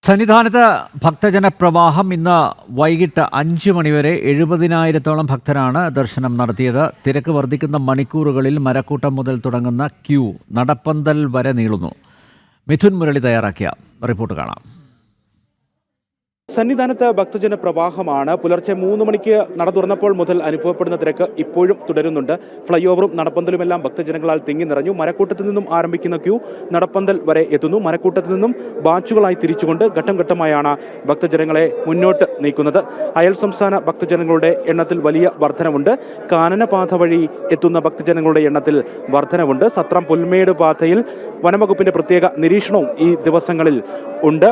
സന്നിധാനത്ത് ഭക്തജന പ്രവാഹം ഇന്ന് വൈകിട്ട് 5 മണിവരെ 70,000-ഓളം ഭക്തരാണ് ദർശനം നടത്തിയത്. തിരക്ക് വർദ്ധിക്കുന്ന മണിക്കൂറുകളിൽ മരക്കൂട്ടം മുതൽ തുടങ്ങുന്ന ക്യൂ നടപ്പന്തൽ വരെ നീളുന്നു. മിഥുൻ മുരളി തയ്യാറാക്കിയ റിപ്പോർട്ട് കാണാം. സന്നിധാനത്ത് ഭക്തജന പ്രവാഹമാണ്. പുലർച്ചെ 3 മണിക്ക് നട തുറന്നപ്പോൾ മുതൽ അനുഭവപ്പെടുന്ന തിരക്ക് ഇപ്പോഴും തുടരുന്നുണ്ട്. ഫ്ലൈ ഓവറും നടപ്പന്തലുമെല്ലാം ഭക്തജനങ്ങളാൽ തിങ്ങി നിറഞ്ഞു. മരക്കൂട്ടത്തിൽ നിന്നും ആരംഭിക്കുന്ന ക്യൂ നടപ്പന്തൽ വരെ എത്തുന്നു. മരക്കൂട്ടത്തിൽ നിന്നും ബാച്ചുകളായി തിരിച്ചുകൊണ്ട് ഘട്ടം ഘട്ടമായാണ് ഭക്തജനങ്ങളെ മുന്നോട്ട് നീക്കുന്നത്. അയൽ സംസ്ഥാന ഭക്തജനങ്ങളുടെ എണ്ണത്തിൽ വലിയ വർധനവുണ്ട്. കാനനപാത വഴി എത്തുന്ന ഭക്തജനങ്ങളുടെ എണ്ണത്തിൽ വർധനവുണ്ട്. സത്രം പുൽമേട് പാതയിൽ വനംവകുപ്പിന്റെ പ്രത്യേക നിരീക്ഷണവും ഈ ദിവസങ്ങളിൽ ഉണ്ട്.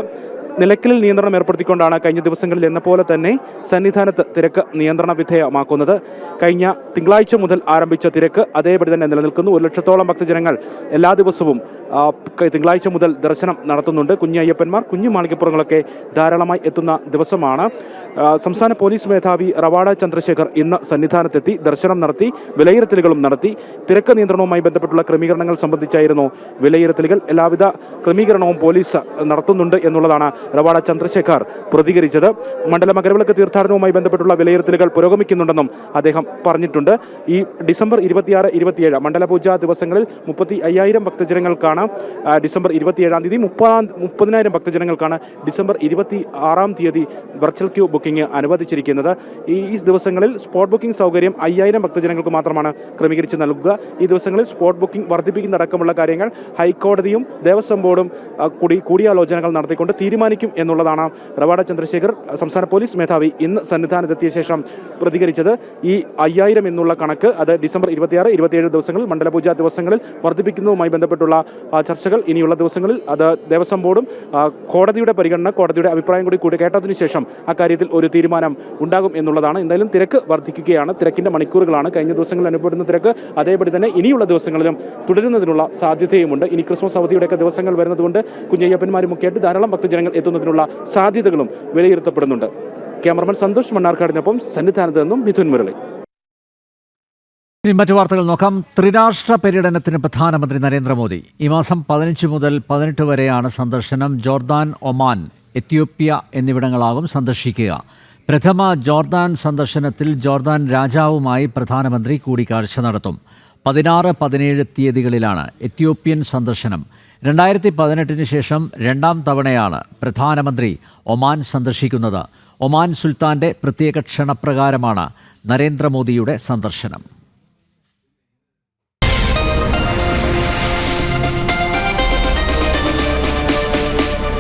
നിലയ്ക്കലിൽ നിയന്ത്രണം ഏർപ്പെടുത്തിക്കൊണ്ടാണ് കഴിഞ്ഞ ദിവസങ്ങളിൽ എന്ന പോലെ തന്നെ സന്നിധാനത്ത് തിരക്ക് നിയന്ത്രണ വിധേയമാക്കുന്നത്. കഴിഞ്ഞ തിങ്കളാഴ്ച മുതൽ ആരംഭിച്ച തിരക്ക് അതേപടി തന്നെ നിലനിൽക്കുന്നു. 1 ലക്ഷത്തോളം ഭക്തജനങ്ങൾ എല്ലാ ദിവസവും തിങ്കളാഴ്ച മുതൽ ദർശനം നടത്തുന്നുണ്ട്. കുഞ്ഞയ്യപ്പന്മാർ, കുഞ്ഞു മാളികപ്പുറങ്ങളൊക്കെ ധാരാളമായി എത്തുന്ന ദിവസമാണ്. സംസ്ഥാന പോലീസ് മേധാവി റവാഡ ചന്ദ്രശേഖർ ഇന്ന് സന്നിധാനത്തെത്തി ദർശനം നടത്തി, വിലയിരുത്തലുകളും നടത്തി. തിരക്ക് നിയന്ത്രണവുമായി ബന്ധപ്പെട്ടുള്ള ക്രമീകരണങ്ങൾ സംബന്ധിച്ചായിരുന്നു വിലയിരുത്തലുകൾ. എല്ലാവിധ ക്രമീകരണവും പോലീസ് നടത്തുന്നുണ്ട് എന്നുള്ളതാണ് റവാഡ ചന്ദ്രശേഖർ പ്രതികരിച്ചത്. മണ്ഡല മകരവിളക്ക് തീർത്ഥാടനവുമായി ബന്ധപ്പെട്ടുള്ള വിലയിരുത്തലുകൾ പുരോഗമിക്കുന്നുണ്ടെന്നും അദ്ദേഹം പറഞ്ഞിട്ടുണ്ട്. ഈ ഡിസംബർ 26, 27 മണ്ഡലപൂജ ദിവസങ്ങളിൽ 35,000 ഭക്തജനങ്ങൾക്കാണ് ഡിസംബർ 27-ാം തീയതി, 30,000 ഭക്തജനങ്ങൾക്കാണ് ഡിസംബർ 26-ാം തീയതി വെർച്വൽ ക്യൂ ബുക്കിംഗ് അനുവദിച്ചിരിക്കുന്നത്. ഈ ദിവസങ്ങളിൽ സ്പോട്ട് ബുക്കിംഗ് സൗകര്യം 5,000 ഭക്തജനങ്ങൾക്ക് മാത്രമാണ് ക്രമീകരിച്ച് നൽകുക. ഈ ദിവസങ്ങളിൽ സ്പോട്ട് ബുക്കിംഗ് വർദ്ധിപ്പിക്കുന്നതടക്കമുള്ള കാര്യങ്ങൾ ഹൈക്കോടതിയും ദേവസ്വം ബോർഡും കൂടിയാലോചനകൾ നടത്തിക്കൊണ്ട് തീരുമാനിക്കും എന്നുള്ളതാണ് റവാഡ ചന്ദ്രശേഖർ സംസ്ഥാന പോലീസ് മേധാവി ഇന്ന് സന്നിധാനത്തെത്തിയ ശേഷം പ്രതികരിച്ചത്. ഈ 5,000 എന്നുള്ള കണക്ക് അത് ഡിസംബർ 26, 27 ദിവസങ്ങളിൽ മണ്ഡലപൂജ ദിവസങ്ങളിൽ വർദ്ധിപ്പിക്കുന്നതുമായി ബന്ധപ്പെട്ടുള്ള ചർച്ചകൾ ഇനിയുള്ള ദിവസങ്ങളിൽ അത് ദേവസ്വം ബോർഡും കോടതിയുടെ പരിഗണന, കോടതിയുടെ അഭിപ്രായം കൂടി കേട്ടതിനു ശേഷം അക്കാര്യത്തിൽ ഒരു തീരുമാനം ഉണ്ടാകും എന്നുള്ളതാണ്. എന്തായാലും തിരക്ക് വർദ്ധിക്കുകയാണ്. തിരക്കിന്റെ മണിക്കൂറുകളാണ്. കഴിഞ്ഞ ദിവസങ്ങളിൽ അനുഭവപ്പെടുന്ന തിരക്ക് അതേപടി തന്നെ ഇനിയുള്ള ദിവസങ്ങളിലും തുടരുന്നതിനുള്ള സാധ്യതയുമുണ്ട്. ഇനി ക്രിസ്മസ് അവധിയുടെയൊക്കെ ദിവസങ്ങൾ വരുന്നതുകൊണ്ട് കുഞ്ഞയ്യപ്പന്മാരും ഒക്കെ ആയിട്ട് ധാരാളം ഭക്തജനങ്ങൾ എത്തുന്നതിനുള്ള സാധ്യതകളും വിലയിരുത്തപ്പെടുന്നുണ്ട്. ക്യാമറമാൻ സന്തോഷ് മണ്ണാർക്കാടിനൊപ്പം സന്നിധാനത്ത് നിന്നും മിഥുൻ മുരളി. ഇനി മറ്റു വാർത്തകൾ നോക്കാം. ത്രിരാഷ്ട്ര പര്യടനത്തിന് പ്രധാനമന്ത്രി നരേന്ദ്രമോദി ഈ മാസം 15 മുതൽ 18 വരെയാണ് സന്ദർശനം. ജോർദാൻ, ഒമാൻ, എത്യോപ്യ എന്നിവിടങ്ങളാകും സന്ദർശിക്കുക. പ്രഥമ ജോർദാൻ സന്ദർശനത്തിൽ ജോർദാൻ രാജാവുമായി പ്രധാനമന്ത്രി കൂടിക്കാഴ്ച നടത്തും. 16, 17 തീയതികളിലാണ് എത്യോപ്യൻ സന്ദർശനം. 2018 ശേഷം 2ാം തവണയാണ് പ്രധാനമന്ത്രി ഒമാൻ സന്ദർശിക്കുന്നത്. ഒമാൻ സുൽത്താന്റെ പ്രത്യേക ക്ഷണപ്രകാരമാണ് നരേന്ദ്രമോദിയുടെ സന്ദർശനം.